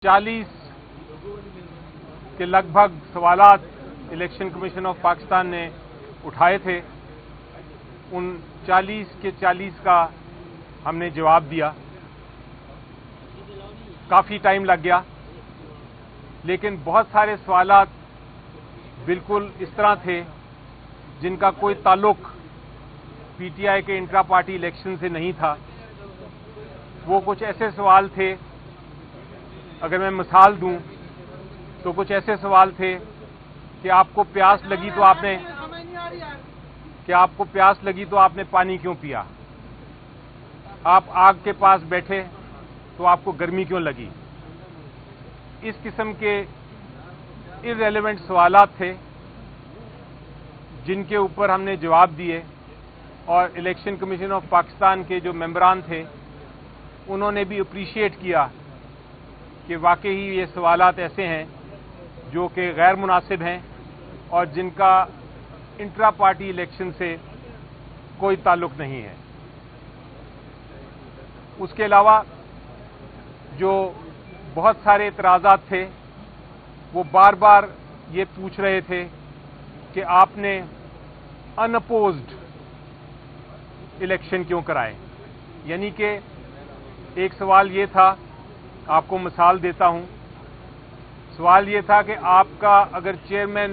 40 के लगभग सवालात इलेक्शन कमीशन ऑफ पाकिस्तान ने उठाए थे। उन 40 के 40 का हमने जवाब दिया। काफ़ी टाइम लग गया, लेकिन बहुत सारे सवालात बिल्कुल इस तरह थे जिनका कोई ताल्लुक पीटीआई के इंट्रा पार्टी इलेक्शन से नहीं था। वो कुछ ऐसे सवाल थे, अगर मैं मिसाल दूं तो कुछ ऐसे सवाल थे कि आपको प्यास लगी तो आपने पानी क्यों पिया, आप आग के पास बैठे तो आपको गर्मी क्यों लगी। इस किस्म के इररेलेवेंट सवालात थे जिनके ऊपर हमने जवाब दिए, और इलेक्शन कमीशन ऑफ पाकिस्तान के जो मेंबरान थे उन्होंने भी अप्रिशिएट किया कि वाकई ही ये सवालात ऐसे हैं जो कि गैर मुनासिब हैं और जिनका इंट्रा पार्टी इलेक्शन से कोई ताल्लुक नहीं है। उसके अलावा जो बहुत सारे इतराज़ात थे वो बार बार ये पूछ रहे थे कि आपने अनअपोज्ड इलेक्शन क्यों कराए। यानी कि एक सवाल ये था, आपको मिसाल देता हूं, सवाल ये था कि आपका अगर चेयरमैन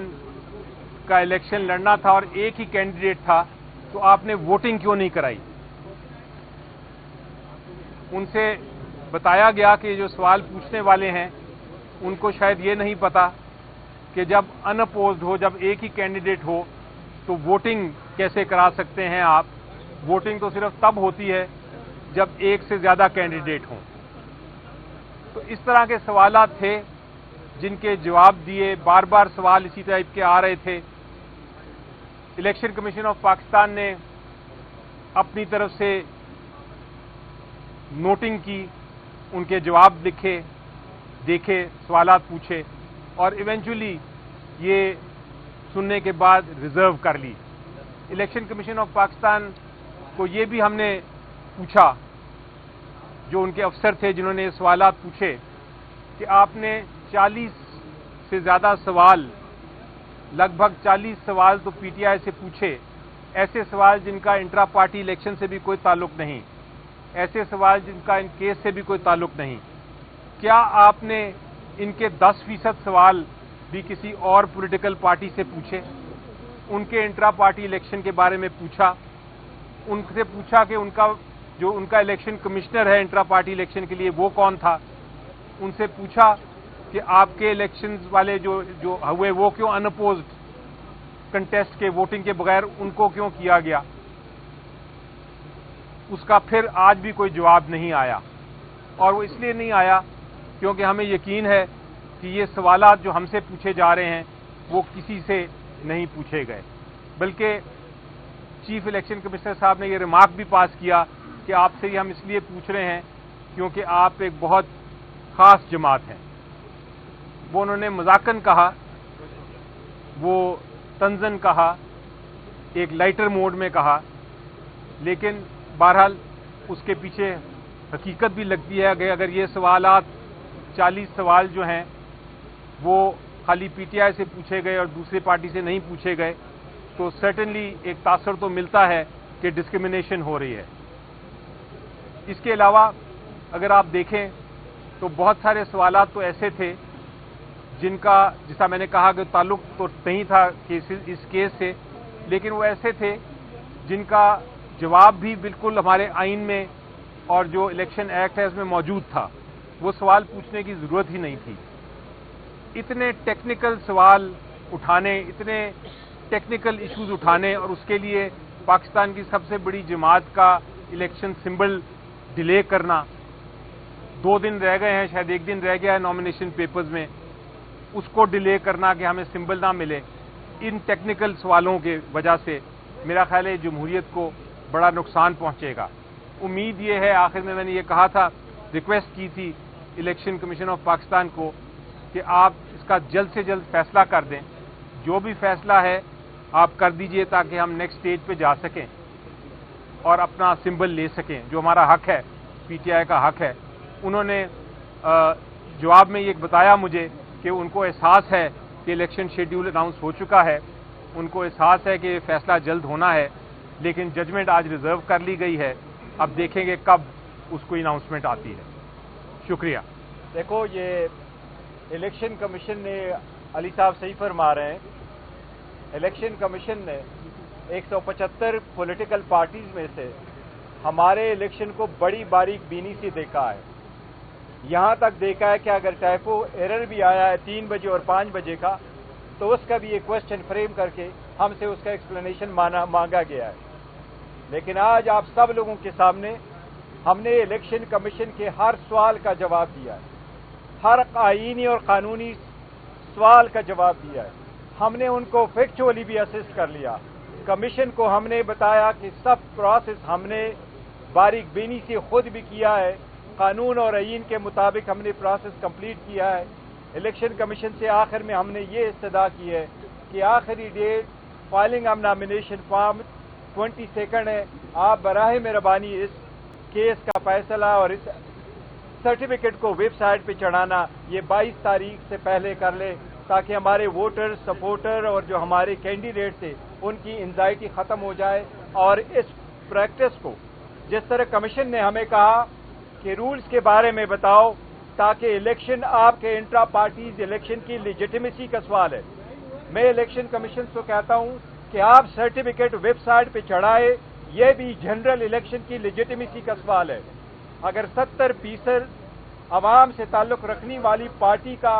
का इलेक्शन लड़ना था और एक ही कैंडिडेट था तो आपने वोटिंग क्यों नहीं कराई। उनसे बताया गया कि जो सवाल पूछने वाले हैं उनको शायद ये नहीं पता कि जब अनअपोज्ड हो, जब एक ही कैंडिडेट हो, तो वोटिंग कैसे करा सकते हैं आप। वोटिंग तो सिर्फ तब होती है जब एक से ज्यादा कैंडिडेट हों। तो इस तरह के सवालात थे जिनके जवाब दिए। बार बार सवाल इसी टाइप के आ रहे थे। इलेक्शन कमीशन ऑफ पाकिस्तान ने अपनी तरफ से नोटिंग की, उनके जवाब लिखे, देखे, सवालात पूछे और इवेंचुअली ये सुनने के बाद रिजर्व कर ली। इलेक्शन कमीशन ऑफ पाकिस्तान को ये भी हमने पूछा, जो उनके अफसर थे जिन्होंने ये सवालात पूछे, कि आपने 40 से ज्यादा सवाल, लगभग 40 सवाल तो पीटीआई से पूछे, ऐसे सवाल जिनका इंट्रा पार्टी इलेक्शन से भी कोई ताल्लुक नहीं, ऐसे सवाल जिनका इन केस से भी कोई ताल्लुक नहीं। क्या आपने इनके 10% सवाल भी किसी और पॉलिटिकल पार्टी से पूछे, उनके इंट्रा पार्टी इलेक्शन के बारे में पूछा, उनसे पूछा कि उनका इलेक्शन कमिश्नर है इंट्रा पार्टी इलेक्शन के लिए, वो कौन था। उनसे पूछा कि आपके इलेक्शंस वाले जो हुए वो क्यों अनअपोज्ड कंटेस्ट के, वोटिंग के बगैर, उनको क्यों किया गया। उसका फिर आज भी कोई जवाब नहीं आया, और वो इसलिए नहीं आया क्योंकि हमें यकीन है कि ये सवालात जो हमसे पूछे जा रहे हैं वो किसी से नहीं पूछे गए। बल्कि चीफ इलेक्शन कमिश्नर साहब ने ये रिमार्क भी पास किया कि आपसे ये हम इसलिए पूछ रहे हैं क्योंकि आप एक बहुत खास जमात हैं। वो उन्होंने मजाकन कहा, वो तंजन कहा, एक लाइटर मोड में कहा, लेकिन बहरहाल उसके पीछे हकीकत भी लगती है। अगर ये सवालात 40 सवाल जो हैं वो खाली पीटीआई से पूछे गए और दूसरी पार्टी से नहीं पूछे गए तो सर्टेनली एक तासर तो मिलता है कि डिस्क्रिमिनेशन हो रही है। इसके अलावा अगर आप देखें तो बहुत सारे सवालात तो ऐसे थे जिनका, जैसा मैंने कहा, कि ताल्लुक तो नहीं था इस केस से, लेकिन वो ऐसे थे जिनका जवाब भी बिल्कुल हमारे आइन में और जो इलेक्शन एक्ट है उसमें मौजूद था। वो सवाल पूछने की जरूरत ही नहीं थी। इतने टेक्निकल सवाल उठाने, इतने टेक्निकल इश्यूज उठाने, और उसके लिए पाकिस्तान की सबसे बड़ी जमात का इलेक्शन सिंबल डिले करना। 2 दिन रह गए हैं, शायद 1 दिन रह गया है नॉमिनेशन पेपर्स में, उसको डिले करना कि हमें सिंबल ना मिले। इन टेक्निकल सवालों के वजह से मेरा ख्याल है जमहूरियत को बड़ा नुकसान पहुंचेगा। उम्मीद ये है, आखिर में मैंने ये कहा था, रिक्वेस्ट की थी इलेक्शन कमीशन ऑफ पाकिस्तान को कि आप इसका जल्द से जल्द फैसला कर दें। जो भी फैसला है आप कर दीजिए ताकि हम नेक्स्ट स्टेज पे जा सकें और अपना सिंबल ले सकें, जो हमारा हक है, पीटीआई का हक है। उन्होंने जवाब में ये बताया मुझे कि उनको एहसास है कि इलेक्शन शेड्यूल अनाउंस हो चुका है, उनको एहसास है कि फैसला जल्द होना है, लेकिन जजमेंट आज रिजर्व कर ली गई है। अब देखेंगे कब उसको अनाउंसमेंट आती है। शुक्रिया। देखो, ये इलेक्शन कमीशन ने, अली साहब सही फरमा रहे हैं, इलेक्शन कमीशन ने 175 पॉलिटिकल पार्टीज में से हमारे इलेक्शन को बड़ी बारीक बीनी से देखा है। यहां तक देखा है कि अगर टाइपो एरर भी आया है 3 बजे और 5 बजे का, तो उसका भी एक क्वेश्चन फ्रेम करके हमसे उसका एक्सप्लेनेशन मांगा गया है। लेकिन आज आप सब लोगों के सामने हमने इलेक्शन कमीशन के हर सवाल का जवाब दिया है, हर आईनी और कानूनी सवाल का जवाब दिया है। हमने उनको फैक्चुअली भी असिस्ट कर लिया। कमीशन को हमने बताया कि सब प्रोसेस हमने बारीक बीनी से खुद भी किया है, कानून और आईन के मुताबिक हमने प्रोसेस कंप्लीट किया है। इलेक्शन कमीशन से आखिर में हमने ये इस्तदा की है कि आखिरी date filing of nomination form 22 है। आप बराह मेहरबानी इस केस का फैसला और इस सर्टिफिकेट को वेबसाइट पे चढ़ाना ये 22 तारीख से पहले कर ले, ताकि हमारे वोटर, सपोर्टर और जो हमारे कैंडिडेट थे उनकी एंजाइटी खत्म हो जाए। और इस प्रैक्टिस को, जिस तरह कमीशन ने हमें कहा कि रूल्स के बारे में बताओ, ताकि इलेक्शन आपके इंट्रा पार्टीज इलेक्शन की लेजिटिमेसी का सवाल है। मैं इलेक्शन कमीशन को कहता हूं कि आप सर्टिफिकेट वेबसाइट पे चढ़ाए, यह भी जनरल इलेक्शन की लेजिटिमेसी का सवाल है। अगर 70% आवाम से ताल्लुक रखने वाली पार्टी का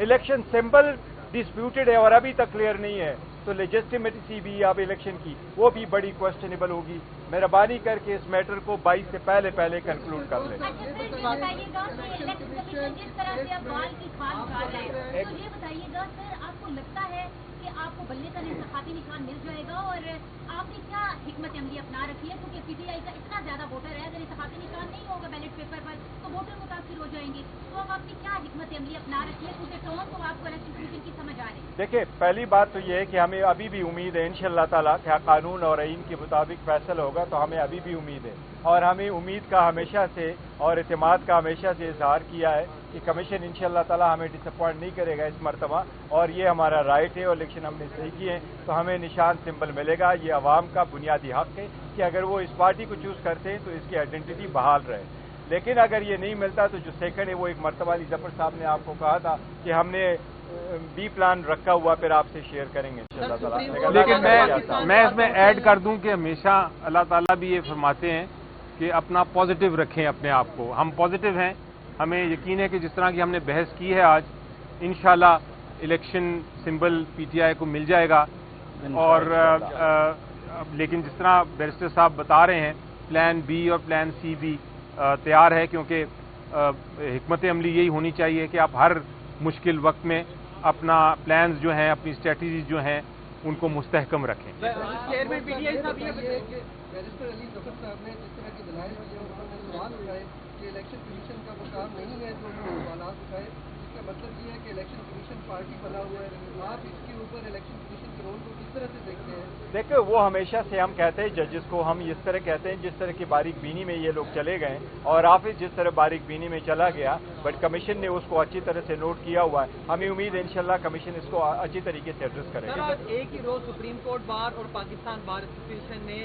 इलेक्शन सिंबल डिस्प्यूटेड है और अभी तक क्लियर नहीं है, तो लेजिटिमेसी भी अब इलेक्शन की वो भी बड़ी क्वेश्चनेबल होगी। मेहरबानी करके इस मैटर को 22 से पहले कंक्लूड कर लें। बताइएगा कि इलेक्शन कमीशन जिस तरह से अब बाल की खाल उतार रहे हैं, तो ये बताइएगा सर, आपको लगता है कि आपको बल्ले का इंतखाबी निशान मिल जाएगा, और आपने क्या हिकमत अमली अपना रखी है? क्योंकि पीटीआई का इतना ज्यादा वोटर है, अगर इंतखाबी निशान नहीं होगा बैलेट पेपर पर तो वोटर मुतासिर हो जाएंगे। तो अब आपने क्या हिकमत अमली अपना रखी है? क्योंकि टोन तो आपको इलेक्शन कमीशन की समझ आ रही है। देखिए, पहली बात तो ये है कि हमें अभी भी उम्मीद है इंशाअल्लाह ताला कि कानून और आईन के मुताबिक फैसला होगा, तो हमें अभी भी उम्मीद है। और हमें उम्मीद का हमेशा से और एतमाद का हमेशा से इजहार किया है कि कमीशन इंशाअल्लाह ताला हमें डिसअपॉइंट नहीं करेगा इस मरतबा, और ये हमारा राइट है और इलेक्शन हमने सही किए हैं, तो हमें निशान सिंबल मिलेगा। ये अवाम का बुनियादी हक है कि अगर वो इस पार्टी को चूज करते हैं तो इसकी आइडेंटिटी बहाल रहे। लेकिन अगर ये नहीं मिलता तो जो सेकंड है वो एक मरतबा अली जफर साहब ने आपको कहा था कि हमने बी प्लान रखा हुआ, फिर आपसे शेयर करेंगे इंशाअल्लाह ताला। लेकिन मैं इसमें ऐड कर दूं कि हमेशा अल्लाह ताला भी ये फरमाते हैं कि अपना पॉजिटिव रखें अपने आप को। हम पॉजिटिव हैं, हमें यकीन है कि जिस तरह की हमने बहस की है आज, इंशाल्लाह इलेक्शन सिंबल पीटीआई को मिल जाएगा। और लेकिन जिस तरह बैरिस्टर साहब बता रहे हैं, प्लान बी और प्लान सी भी तैयार है, क्योंकि हिकमत अमली यही होनी चाहिए कि आप हर मुश्किल वक्त में अपना प्लान्स जो हैं, अपनी स्ट्रेटजीज जो हैं, उनको मुस्तहकम रखें। चेयरमैन पीटीआई साहब ये बैरिस्टर अली जफर साहब ने जिस तरह की दलाइल दिए, उन्होंने सवाल उठाए कि इलेक्शन कमीशन का वो काम नहीं है, जो उन्होंने सवाल उठाए, इसका मतलब ये है कि इलेक्शन कमीशन पार्टी बना हुआ है। आप इसके ऊपर इलेक्शन कमीशन के रोल को किस तरह से देखते हैं? देखो, वो हमेशा से हम कहते हैं जजेस को, हम इस तरह कहते हैं जिस तरह की बारीक बीनी में ये लोग चले गए, और ऑफिस जिस तरह बारीक बीनी में चला गया, बट कमीशन ने उसको अच्छी तरह से नोट किया हुआ है। हमें उम्मीद है इंशाल्लाह कमीशन इसको अच्छी तरीके से एड्रेस करेगा। एक ही रोज सुप्रीम कोर्ट बार और पाकिस्तान बार एसोसिएशन ने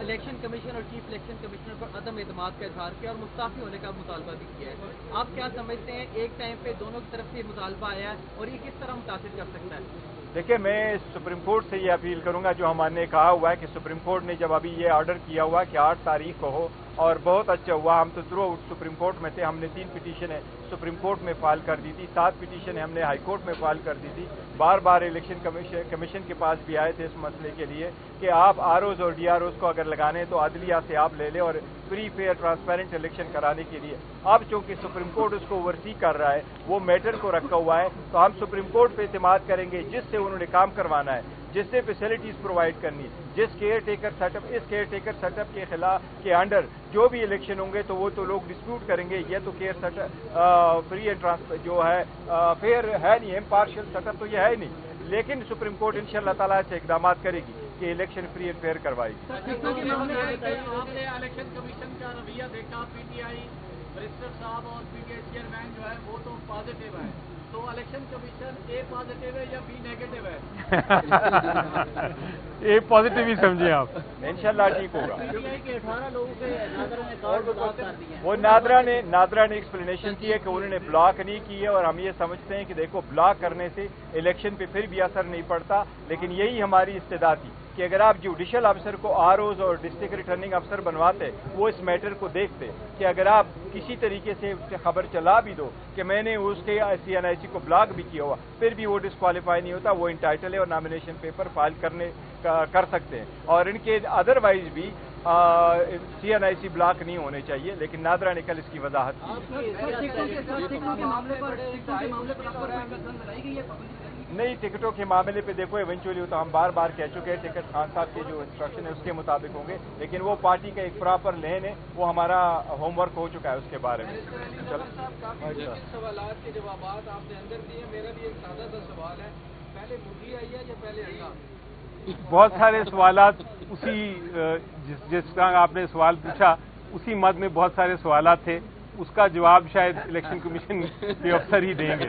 इलेक्शन कमीशन और चीफ इलेक्शन कमिश्नर पर अदम एतमाद का इजहार किया और मुस्ताफी होने का मुतालबा भी किया है। आप क्या समझते हैं, एक टाइम पे दोनों की तरफ से मुतालबा आया है और ये किस तरह मुतासिर कर सकता है? देखिए, मैं सुप्रीम कोर्ट से ये अपील करूंगा, जो हमने कहा हुआ है कि सुप्रीम कोर्ट ने जब अभी ये ऑर्डर किया हुआ कि 8 तारीख को हो, और बहुत अच्छा हुआ, हम तो थ्रू सुप्रीम कोर्ट में थे, हमने 3 पिटीशन है सुप्रीम कोर्ट में फाइल कर दी थी, 7 पिटीशन है हमने हाई कोर्ट में फाइल कर दी थी। बार बार इलेक्शन कमीशन के पास भी आए थे इस मसले के लिए कि आप आरओज और डीआरओज को अगर लगाने तो अदलिया से आप ले लें और फ्री फेयर ट्रांसपेरेंट इलेक्शन कराने के लिए। अब चूंकि सुप्रीम कोर्ट उसको ओवरसी कर रहा है, वो मैटर को रखा हुआ है, तो हम सुप्रीम कोर्ट पे इत्मीनान करेंगे, जिससे उन्होंने काम करवाना है, जिससे फैसिलिटीज प्रोवाइड करनी, जिस केयर टेकर सेटअप, इस केयर टेकर सेटअप के खिलाफ के अंडर जो भी इलेक्शन होंगे तो वो तो लोग डिस्प्यूट करेंगे। ये तो care setup free and transfer जो है फेयर है नहीं, इम्पार्शियल सेटअप तो ये है नहीं। लेकिन सुप्रीम कोर्ट इंशाअल्लाह ताला से इकदाम करेगी कि इलेक्शन फ्री एंड फेयर करवाएगी। आपने इलेक्शन कमीशन का रवैया देखा, पीटीआई मिनिस्टर साहब और पीटीआई चेयरमैन जो है वो तो पॉजिटिव है, तो इलेक्शन कमीशन ए पॉजिटिव है या बी नेगेटिव है? ए पॉजिटिव ही समझिए आप। इंशाल्लाह ठीक होगा। पीटीआई के 18 लोगों के नादरा ने कार्ड ब्लॉक कर दिए हैं। वो नादरा ने एक्सप्लेनेशन की है कि उन्होंने ब्लॉक नहीं की है, और हम ये समझते हैं कि देखो ब्लॉक करने से इलेक्शन पे फिर भी असर नहीं पड़ता, लेकिन यही हमारी इस्तेदा थी कि अगर आप जुडिशल अफसर को आरओज और डिस्ट्रिक्ट रिटर्निंग अफसर बनवाते, वो इस मैटर को देखते कि अगर आप किसी तरीके से खबर चला भी दो कि मैंने उसके CNIC को ब्लॉक भी किया हुआ, फिर भी वो डिस्क्वालीफाई नहीं होता, वो इंटाइटल है और नॉमिनेशन पेपर फाइल कर सकते हैं, और इनके अदरवाइज भी CNIC ब्लॉक नहीं होने चाहिए। लेकिन नादरा ने कल इसकी वजाहत की। नहीं, टिकटों के मामले पे देखो इवेंचुअली तो हम बार बार कह चुके हैं, टिकट खान साहब के जो इंस्ट्रक्शन है उसके मुताबिक होंगे, लेकिन वो पार्टी का एक प्रॉपर लेन है, वो हमारा होमवर्क हो चुका है उसके बारे में। चलो, सवालात के जवाब आपने अंदर दिए, मेरा भी एक सादा सा सवाल है, पहले मुर्गी आई है या पहले अंडा? बहुत सारे सवालात उसी जिस तरह आपने सवाल पूछा उसी मद में बहुत सारे सवालात थे, उसका जवाब शायद इलेक्शन कमीशन के अफसर ही देंगे।